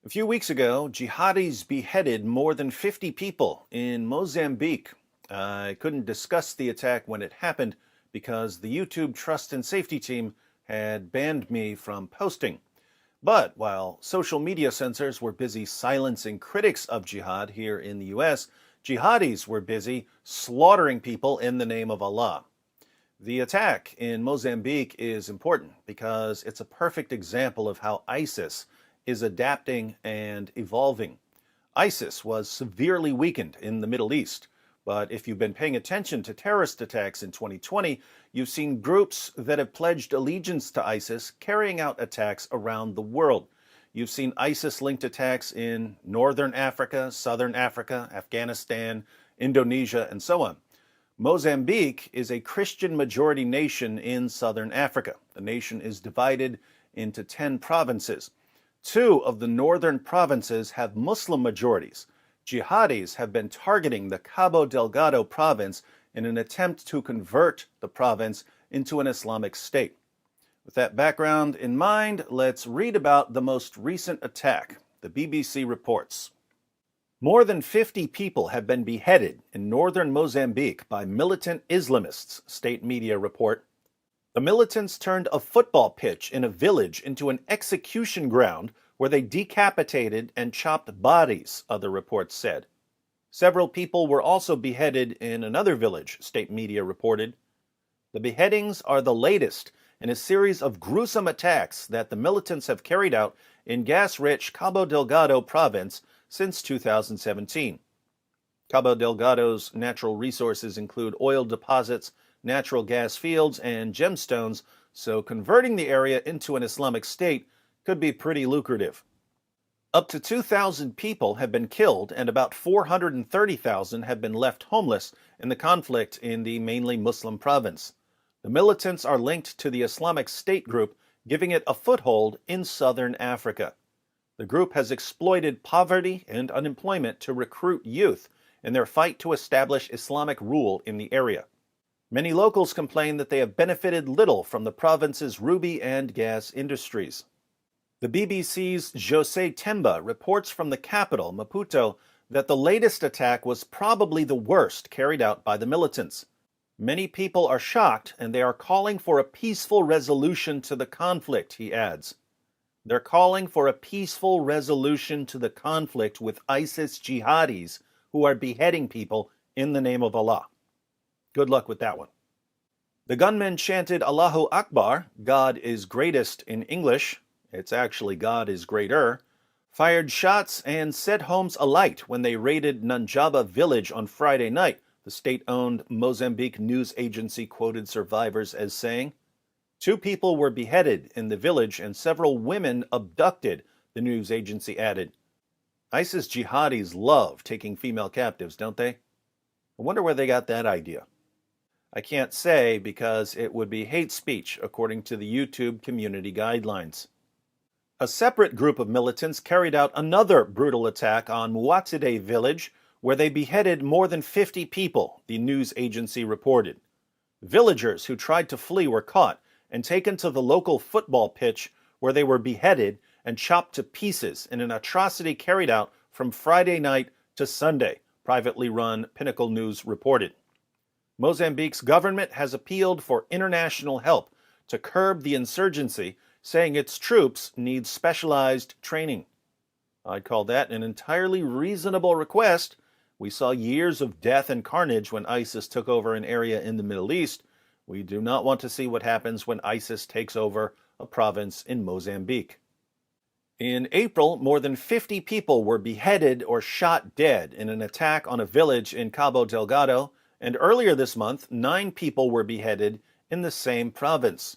A few weeks ago, jihadis beheaded more than 50 people in Mozambique. I couldn't discuss the attack when it happened because the YouTube Trust and Safety team had banned me from posting. But while social media censors were busy silencing critics of jihad here in the US, jihadis were busy slaughtering people in the name of Allah. The attack in Mozambique is important because it's a perfect example of how ISIS is adapting and evolving. ISIS was severely weakened in the Middle East, but if you've been paying attention to terrorist attacks in 2020, you've seen groups that have pledged allegiance to ISIS carrying out attacks around the world. You've seen ISIS-linked attacks in Northern Africa, Southern Africa, Afghanistan, Indonesia, and so on. Mozambique is a Christian-majority nation in Southern Africa. The nation is divided into 10 provinces. 2 of the northern provinces have Muslim majorities. Jihadis have been targeting the Cabo Delgado province in an attempt to convert the province into an Islamic State. With that background in mind, let's read about the most recent attack. The BBC reports. More than 50 people have been beheaded in northern Mozambique by militant Islamists, state media report. The militants turned a football pitch in a village into an execution ground where they decapitated and chopped bodies, other reports said. Several people were also beheaded in another village, state media reported. The beheadings are the latest in a series of gruesome attacks that the militants have carried out in gas-rich Cabo Delgado province since 2017. Cabo Delgado's natural resources include oil deposits, natural gas fields, and gemstones, so converting the area into an Islamic State could be pretty lucrative. Up to 2,000 people have been killed and about 430,000 have been left homeless in the conflict in the mainly Muslim province. The militants are linked to the Islamic State group, giving it a foothold in southern Africa. The group has exploited poverty and unemployment to recruit youth in their fight to establish Islamic rule in the area. Many locals complain that they have benefited little from the province's ruby and gas industries. The BBC's Jose Temba reports from the capital, Maputo, that the latest attack was probably the worst carried out by the militants. Many people are shocked and they are calling for a peaceful resolution to the conflict, he adds. They're calling for a peaceful resolution to the conflict with ISIS jihadis who are beheading people in the name of Allah. Good luck with that one. The gunmen chanted Allahu Akbar, God is greatest in English, it's actually God is greater, fired shots and set homes alight when they raided Nanjaba village on Friday night, the state-owned Mozambique news agency quoted survivors as saying. 2 people were beheaded in the village and several women abducted, the news agency added. ISIS jihadis love taking female captives, don't they? I wonder where they got that idea. I can't say because it would be hate speech according to the YouTube community guidelines. A separate group of militants carried out another brutal attack on Muatide village where they beheaded more than 50 people, the news agency reported. Villagers who tried to flee were caught and taken to the local football pitch where they were beheaded and chopped to pieces in an atrocity carried out from Friday night to Sunday, privately run Pinnacle News reported. Mozambique's government has appealed for international help to curb the insurgency, saying its troops need specialized training. I'd call that an entirely reasonable request. We saw years of death and carnage when ISIS took over an area in the Middle East. We do not want to see what happens when ISIS takes over a province in Mozambique. In April, more than 50 people were beheaded or shot dead in an attack on a village in Cabo Delgado, and earlier this month, 9 people were beheaded in the same province.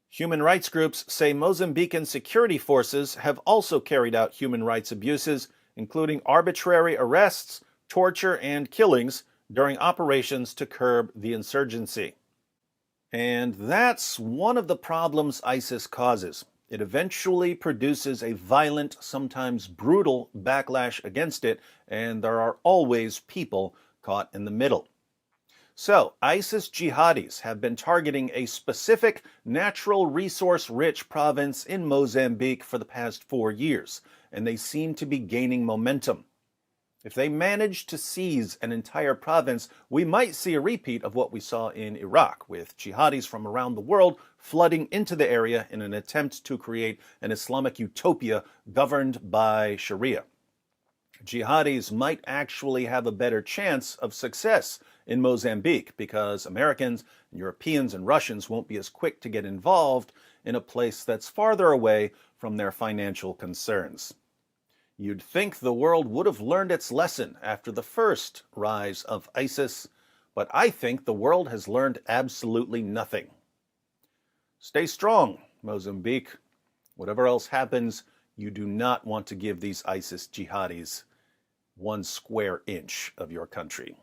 Human rights groups say Mozambican security forces have also carried out human rights abuses, including arbitrary arrests, torture, and killings during operations to curb the insurgency. And that's one of the problems ISIS causes. It eventually produces a violent, sometimes brutal backlash against it, and there are always people caught in the middle. So, ISIS jihadis have been targeting a specific natural resource-rich province in Mozambique for the past 4 years. and they seem to be gaining momentum. If they manage to seize an entire province, we might see a repeat of what we saw in Iraq, with jihadis from around the world flooding into the area in an attempt to create an Islamic utopia governed by Sharia. Jihadis might actually have a better chance of success in Mozambique because Americans, Europeans, and Russians won't be as quick to get involved in a place that's farther away from their financial concerns. You'd think the world would have learned its lesson after the first rise of ISIS, but I think the world has learned absolutely nothing. Stay strong, Mozambique. Whatever else happens, you do not want to give these ISIS jihadis 1 square inch of your country.